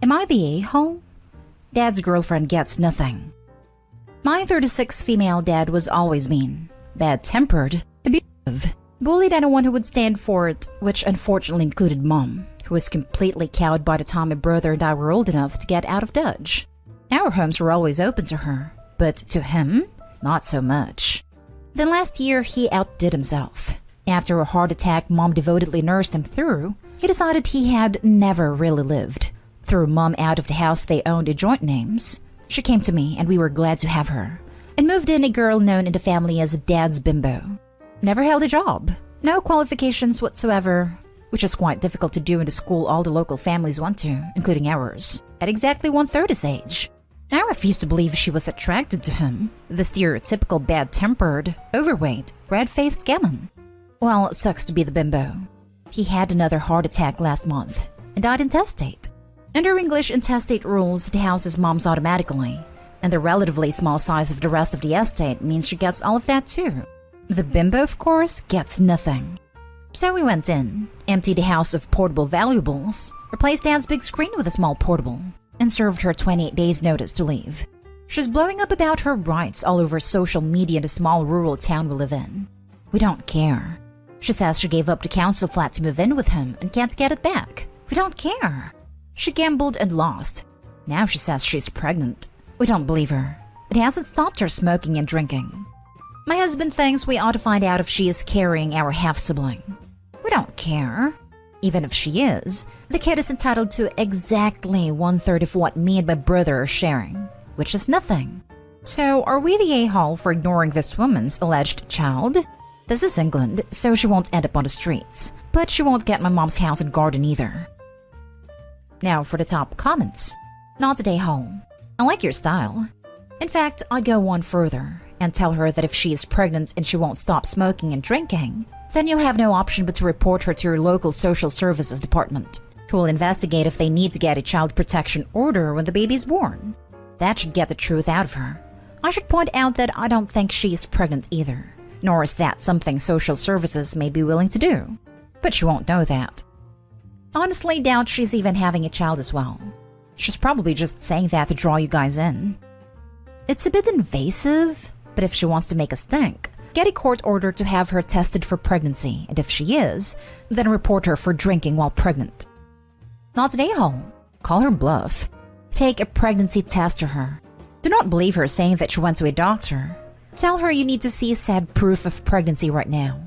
Am I the a-hole? Dad's girlfriend gets nothing. My 36 female dad was always mean, bad-tempered, abusive, bullied anyone who would stand for it, which unfortunately included Mom, who was completely cowed by the time my brother and I were old enough to get out of Dodge. Our homes were always open to her, but to him, not so much. Then last year, he outdid himself. After a heart attack Mom devotedly nursed him through, he decided he had never really lived. Threw Mom out of the house they owned in joint names. She came to me and we were glad to have her, and moved in a girl known in the family as Dad's bimbo. Never held a job, no qualifications whatsoever, which is quite difficult to do in the school all the local families went to, including ours, at exactly 1/3 his age. I refused to believe she was attracted to him, the stereotypical bad-tempered, overweight, red-faced gammon. Well, it sucks to be the bimbo. He had another heart attack last month and died intestate. Under English intestate rules, the house is Mom's automatically, and the relatively small size of the rest of the estate means she gets all of that too. The bimbo, of course, gets nothing. So we went in, emptied the house of portable valuables, replaced Dad's big screen with a small portable, and served her 28 days notice to leave. She's blowing up about her rights all over social media in the small rural town we live in. We don't care. She says she gave up the council flat to move in with him and can't get it back. We don't care. She gambled and lost. Now she says she's pregnant. We don't believe her. It hasn't stopped her smoking and drinking. My husband thinks we ought to find out if she is carrying our half-sibling. We don't care. Even if she is, the kid is entitled to exactly 1/3 of what me and my brother are sharing, which is nothing. So are we the a-hole for ignoring this woman's alleged child? This is England, so she won't end up on the streets, but she won't get my mom's house and garden either. Now for the top comments. Not today, home. I like your style. In fact, I'd go one further and tell her that if she is pregnant and she won't stop smoking and drinking, then you'll have no option but to report her to your local social services department, who will investigate if they need to get a child protection order when the baby is born. That should get the truth out of her. I should point out that I don't think she is pregnant either, nor is that something social services may be willing to do. But she won't know that. Honestly, doubt she's even having a child as well. She's probably just saying that to draw you guys in. It's a bit invasive, but if she wants to make a stink, get a court order to have her tested for pregnancy, and if she is, then report her for drinking while pregnant. Not an a-hole. Call her bluff. Take a pregnancy test to her. Do not believe her saying that she went to a doctor. Tell her you need to see said proof of pregnancy right now.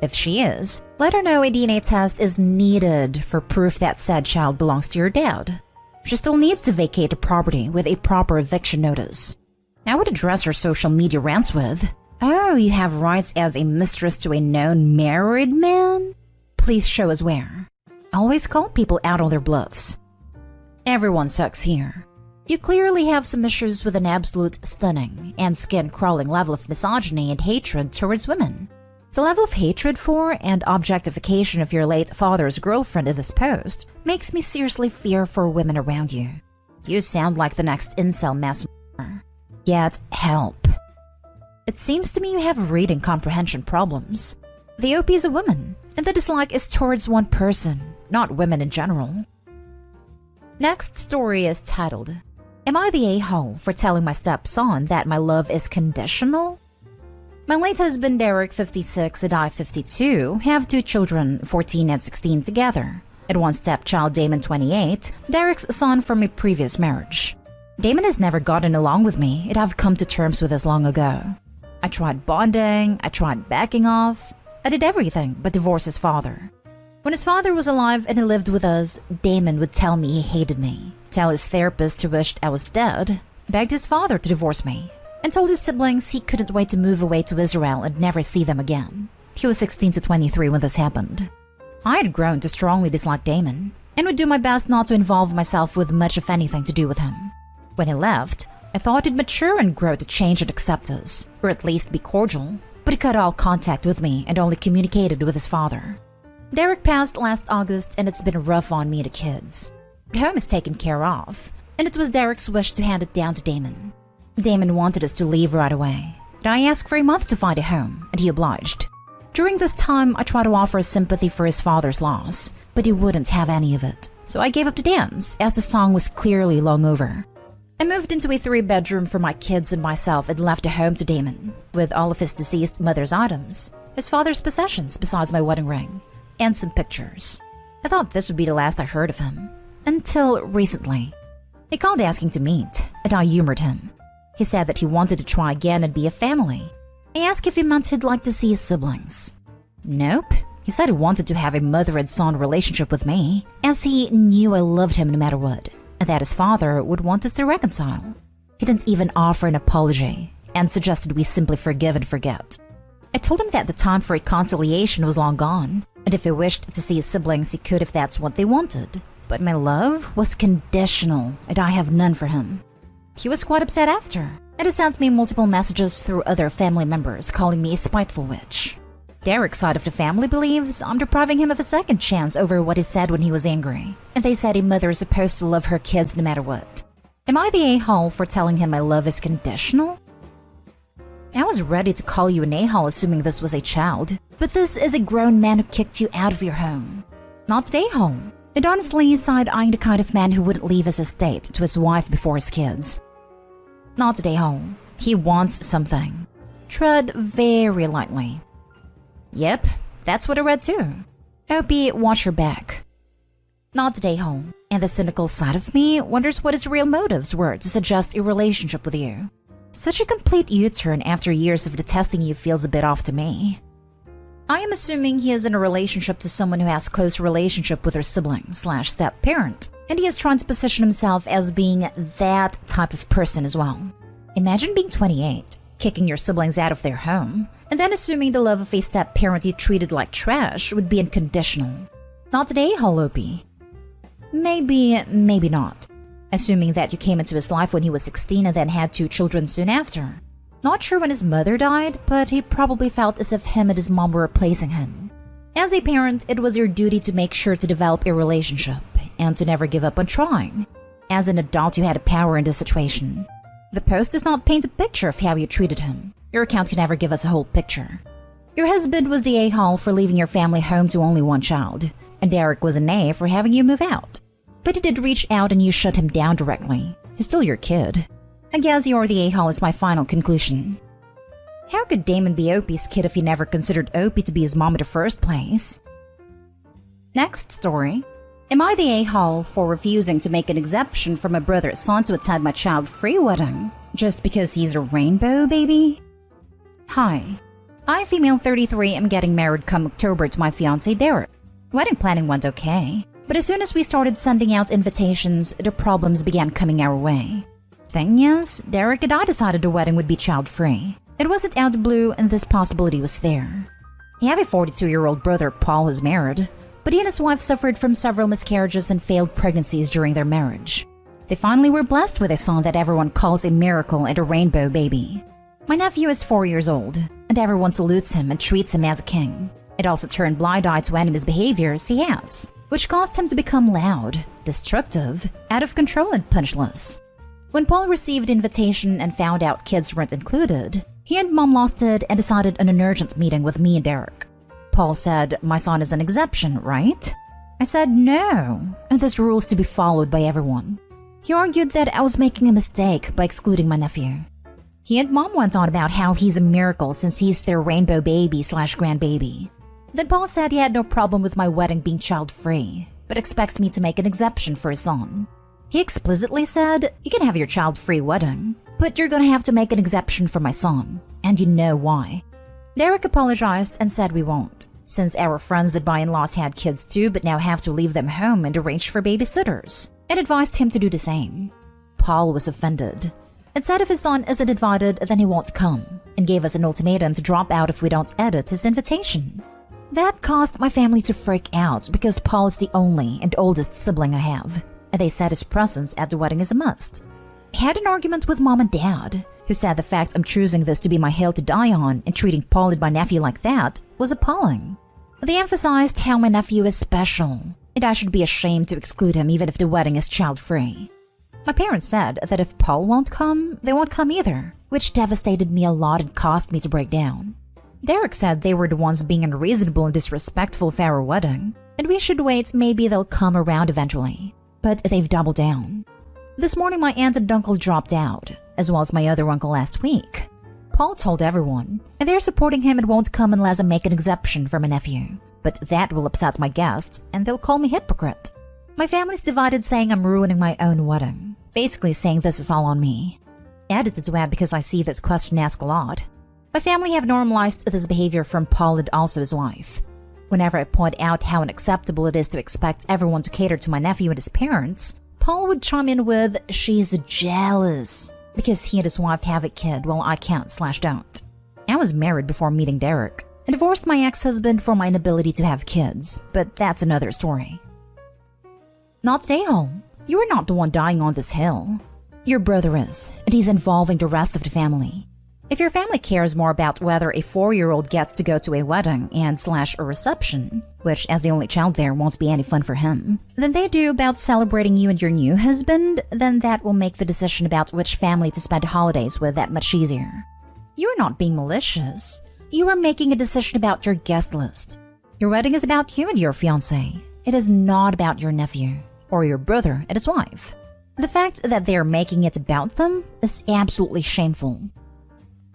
If she is, let her know a DNA test is needed for proof that said child belongs to your dad. She still needs to vacate the property with a proper eviction notice. I would address her social media rants with, "Oh, you have rights as a mistress to a known married man? Please show us where." Always call people out on their bluffs. Everyone sucks here. You clearly have some issues with an absolute stunning and skin-crawling level of misogyny and hatred towards women. The level of hatred for and objectification of your late father's girlfriend in this post makes me seriously fear for women around you. You sound like the next incel mass murderer. Get help. It seems to me you have reading comprehension problems. The OP is a woman, and the dislike is towards one person, not women in general. Next story is titled, "Am I the a-hole for telling my stepson that my love is conditional?" My late husband Derek, 56, and I, 52, have 2 children, 14 and 16 together, and one stepchild, Damon, 28, Derek's son from a previous marriage. Damon has never gotten along with me, and I've come to terms with this long ago. I tried bonding, I tried backing off, I did everything but divorce his father. When his father was alive and he lived with us, Damon would tell me he hated me, tell his therapist he wished I was dead, begged his father to divorce me, and told his siblings he couldn't wait to move away to Israel and never see them again. He was 16 to 23 when this happened. I had grown to strongly dislike Damon, and would do my best not to involve myself with much of anything to do with him. When he left, I thought he'd mature and grow to change and accept us, or at least be cordial, but he cut all contact with me and only communicated with his father. Derek passed last August, and it's been rough on me and the kids. The home is taken care of, and it was Derek's wish to hand it down to Damon. Damon wanted us to leave right away, and I asked for a month to find a home, and he obliged. During this time, I tried to offer sympathy for his father's loss, but he wouldn't have any of it. so I gave up to dance as the song was clearly long over. I moved into a 3-bedroom for my kids and myself and left a home to Damon, with all of his deceased mother's items, his father's possessions besides my wedding ring, and some pictures. I thought this would be the last I heard of him. Until recently. He called asking to meet, and I humored him. He said that he wanted to try again and be a family. I asked if he meant he'd like to see his siblings. Nope. He said he wanted to have a mother and son relationship with me, as he knew I loved him no matter what, and that his father would want us to reconcile. He didn't even offer an apology, and suggested we simply forgive and forget. I told him that the time for reconciliation was long gone, and if he wished to see his siblings, he could if that's what they wanted. But my love was conditional, and I have none for him. He was quite upset after, and he sent me multiple messages through other family members calling me a spiteful witch. Derek's side of the family believes I'm depriving him of a second chance over what he said when he was angry, and they said a mother is supposed to love her kids no matter what. Am I the a-hole for telling him my love is conditional? I was ready to call you an a-hole assuming this was a child, but this is a grown man who kicked you out of your home. Not an a-hole. And honestly, side-eyeing the kind of man who wouldn't leave his estate to his wife before his kids. Not an a-hole. He wants something. Tread very lightly. Yep, that's what I read too. Opie, watch your back. Not an a-hole. And the cynical side of me wonders what his real motives were to suggest a relationship with you. Such a complete U-turn after years of detesting you feels a bit off to me. I am assuming he is in a relationship to someone who has close relationship with her sibling/step-parent, and he is trying to position himself as being that type of person as well. Imagine being 28, kicking your siblings out of their home, and then assuming the love of a step-parent you treated like trash would be unconditional. Not today, Opie. Maybe not. Assuming that you came into his life when he was 16 and then had 2 children soon after. Not sure when his mother died, but he probably felt as if him and his mom were replacing him. As a parent, it was your duty to make sure to develop a relationship and to never give up on trying. As an adult, you had a power in this situation. The post does not paint a picture of how you treated him. Your account can never give us a whole picture. Your husband was the a-hole for leaving your family home to only one child, and Derek was an A for having you move out. But he did reach out and you shut him down directly. He's still your kid. I guess you're the a-hole is my final conclusion. How could Damon be Opie's kid if he never considered Opie to be his mom in the first place? Next story. Am I the a-hole for refusing to make an exception for my brother's son to attend my child-free wedding, just because he's a rainbow baby? Hi. I, female 33, am getting married come October to my fiancé Derek. Wedding planning went okay, but as soon as we started sending out invitations, the problems began coming our way. Thing is, Derek and I decided the wedding would be child-free. It wasn't out of the blue, and this possibility was there. I have a 42-year-old brother, Paul, who's married, but he and his wife suffered from several miscarriages and failed pregnancies during their marriage. They finally were blessed with a son that everyone calls a miracle and a rainbow baby. My nephew is 4 years old, and everyone salutes him and treats him as a king. It also turned blind eye to any misbehaviors he has, which caused him to become loud, destructive, out of control, and punchless. When Paul received invitation and found out kids weren't included, he and Mom lost it and decided on an urgent meeting with me and Derek. Paul said, my son is an exception, right? I said no, and this rule is to be followed by everyone. He argued that I was making a mistake by excluding my nephew. He and Mom went on about how he's a miracle since he's their rainbow baby/grandbaby. Then Paul said he had no problem with my wedding being child-free, but expects me to make an exception for his son. He explicitly said, you can have your child-free wedding, but you're gonna have to make an exception for my son, and you know why. Derek apologized and said we won't, since our friends that by-in-laws had kids too but now have to leave them home and arrange for babysitters, and advised him to do the same. Paul was offended, and said if his son isn't invited then he won't come, and gave us an ultimatum to drop out if we don't edit his invitation. That caused my family to freak out because Paul is the only and oldest sibling I have, and they said his presence at the wedding is a must. I had an argument with Mom and Dad, who said the fact I'm choosing this to be my hill to die on and treating Paul and my nephew like that was appalling. They emphasized how my nephew is special, and I should be ashamed to exclude him even if the wedding is child-free. My parents said that if Paul won't come, they won't come either, which devastated me a lot and caused me to break down. Derek said they were the ones being unreasonable and disrespectful of our wedding, and we should wait, maybe they'll come around eventually. But they've doubled down. This morning my aunt and uncle dropped out, as well as my other uncle last week. Paul told everyone, and they're supporting him and won't come unless I make an exception for my nephew. But that will upset my guests, and they'll call me hypocrite. My family's divided, saying I'm ruining my own wedding, basically saying this is all on me. Added to add because I see this question asked a lot. My family have normalized this behavior from Paul and also his wife. Whenever I point out how unacceptable it is to expect everyone to cater to my nephew and his parents, Paul would chime in with, "She's jealous," because he and his wife have a kid while I can't/don't. I was married before meeting Derek, and divorced my ex-husband for my inability to have kids, but that's another story. Not today, home. You are not the one dying on this hill. Your brother is, and he's involving the rest of the family. If your family cares more about whether a 4-year-old gets to go to a wedding and/a reception, which as the only child there won't be any fun for him, than they do about celebrating you and your new husband, then that will make the decision about which family to spend holidays with that much easier. You are not being malicious. You are making a decision about your guest list. Your wedding is about you and your fiancé. It is not about your nephew or your brother and his wife. The fact that they are making it about them is absolutely shameful.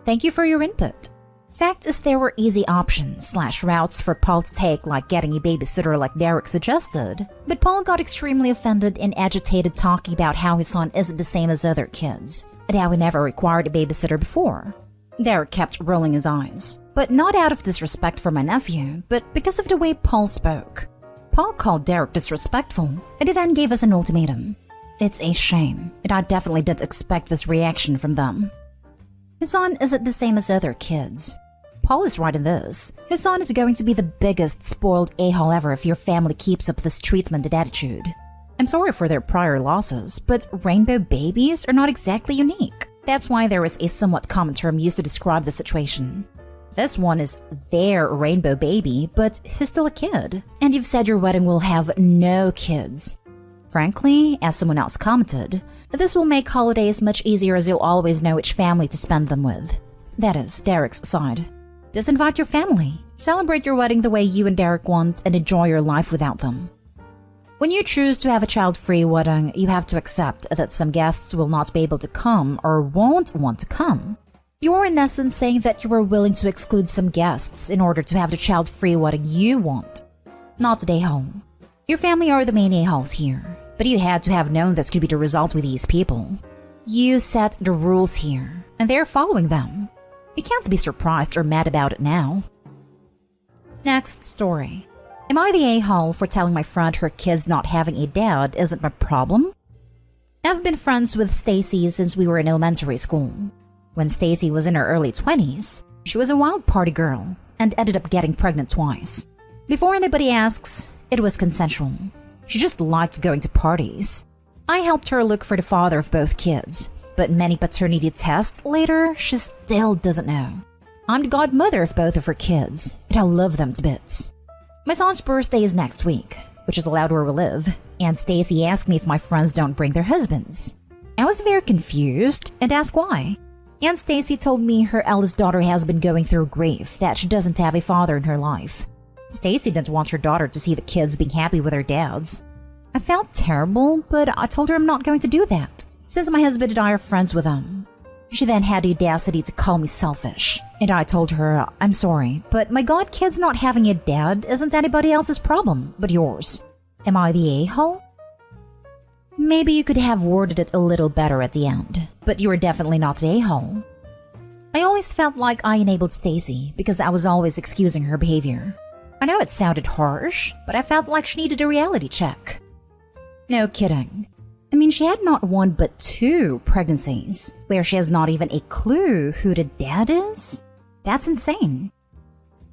Thank you for your input. Fact is, there were easy options/routes for Paul to take, like getting a babysitter like Derek suggested, but Paul got extremely offended and agitated, talking about how his son isn't the same as other kids, and how he never required a babysitter before. Derek kept rolling his eyes, but not out of disrespect for my nephew, but because of the way Paul spoke. Paul called Derek disrespectful, and he then gave us an ultimatum. It's a shame, and I definitely didn't expect this reaction from them. His son isn't the same as other kids. Paul is right in this. His son is going to be the biggest spoiled a-hole ever if your family keeps up this treatment and attitude. I'm sorry for their prior losses, but rainbow babies are not exactly unique. That's why there is a somewhat common term used to describe the situation. This one is their rainbow baby, but he's still a kid. And you've said your wedding will have no kids. Frankly, as someone else commented, this will make holidays much easier as you'll always know which family to spend them with. That is, Derek's side. Just invite your family. Celebrate your wedding the way you and Derek want and enjoy your life without them. When you choose to have a child-free wedding, you have to accept that some guests will not be able to come or won't want to come. You are in essence saying that you are willing to exclude some guests in order to have the child-free wedding you want. Not today, home. Your family are the main a-holes here, but you had to have known this could be the result with these people. You set the rules here, and they're following them. You can't be surprised or mad about it now. Next story. Am I the a-hole for telling my friend her kids not having a dad isn't my problem? I've been friends with Stacy since we were in elementary school. When Stacy was in her early 20s, she was a wild party girl and ended up getting pregnant twice. Before anybody asks, it was consensual. She just liked going to parties. I helped her look for the father of both kids, but many paternity tests later, she still doesn't know. I'm the godmother of both of her kids, and I love them to bits. My son's birthday is next week, which is allowed where we live, and Stacy asked me if my friends don't bring their husbands. I was very confused and asked why. And Stacy told me her eldest daughter has been going through grief that she doesn't have a father in her life. Stacy didn't want her daughter to see the kids being happy with their dads. I felt terrible, but I told her I'm not going to do that, since my husband and I are friends with them. She then had the audacity to call me selfish, and I told her, I'm sorry, but my god kid's not having a dad isn't anybody else's problem but yours. Am I the a-hole? Maybe you could have worded it a little better at the end, but you were definitely not the a-hole. I always felt like I enabled Stacy because I was always excusing her behavior. I know it sounded harsh, but I felt like she needed a reality check. No kidding. I mean, she had not one but 2 pregnancies, where she has not even a clue who the dad is? That's insane.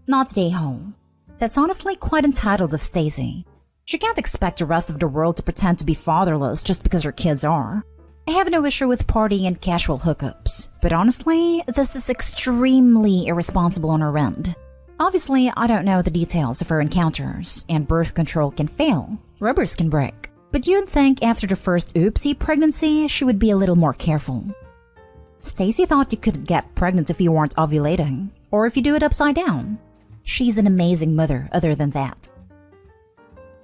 Not today, home. That's honestly quite entitled of Stacy. She can't expect the rest of the world to pretend to be fatherless just because her kids are. I have no issue with partying and casual hookups, but honestly, this is extremely irresponsible on her end. Obviously, I don't know the details of her encounters, and birth control can fail, rubbers can break. But you'd think after the first oopsie pregnancy, she would be a little more careful. Stacy thought you couldn't get pregnant if you weren't ovulating, or if you do it upside down. She's an amazing mother other than that.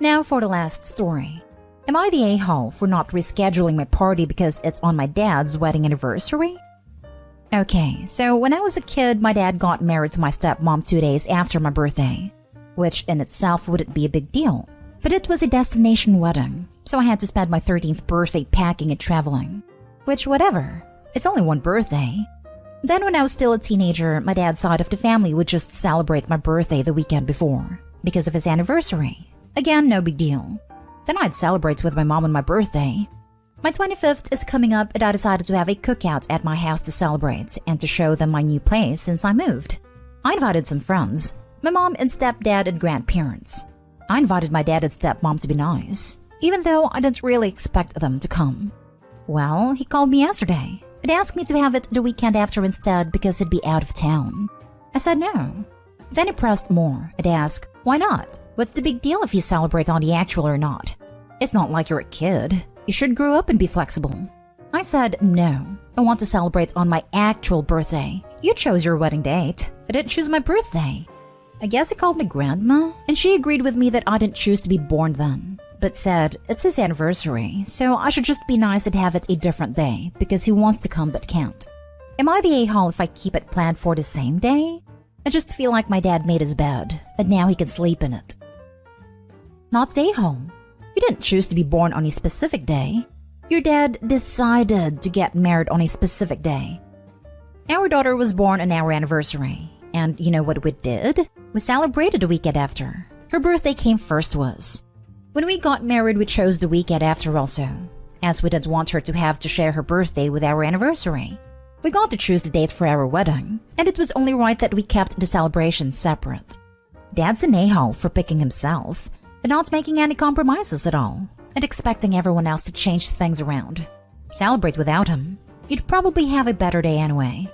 Now for the last story. Am I the a-hole for not rescheduling my party because it's on my dad's wedding anniversary? Okay, so when I was a kid, my dad got married to my stepmom 2 days after my birthday, which in itself wouldn't be a big deal. But it was a destination wedding, so I had to spend my 13th birthday packing and traveling. Which, whatever. It's only one birthday. Then when I was still a teenager, my dad's side of the family would just celebrate my birthday the weekend before, because of his anniversary. Again, no big deal. Then I'd celebrate with my mom on my birthday. My 25th is coming up and I decided to have a cookout at my house to celebrate and to show them my new place since I moved. I invited some friends, my mom and stepdad and grandparents. I invited my dad and stepmom to be nice, even though I didn't really expect them to come. Well, he called me yesterday and asked me to have it the weekend after instead because he'd be out of town. I said no. Then he pressed more and asked, why not? What's the big deal if you celebrate on the actual or not? It's not like you're a kid. You should grow up and be flexible. I said no. I want to celebrate on my actual birthday. You chose your wedding date. I didn't choose my birthday. I guess he called my grandma, and she agreed with me that I didn't choose to be born then, but said it's his anniversary, so I should just be nice and have it a different day because he wants to come but can't. Am I the a-hole if I keep it planned for the same day? I just feel like my dad made his bed, and now he can sleep in it. Not the a-hole. You didn't choose to be born on a specific day. Your dad decided to get married on a specific day. Our daughter was born on our anniversary, and you know what we did? We celebrated the weekend after. Her birthday came first to us. When we got married, we chose the weekend after also, as we didn't want her to have to share her birthday with our anniversary. We got to choose the date for our wedding, and it was only right that we kept the celebrations separate. Dad's an a-hole for picking himself, and not making any compromises at all, and expecting everyone else to change things around. Celebrate without him. You'd probably have a better day anyway.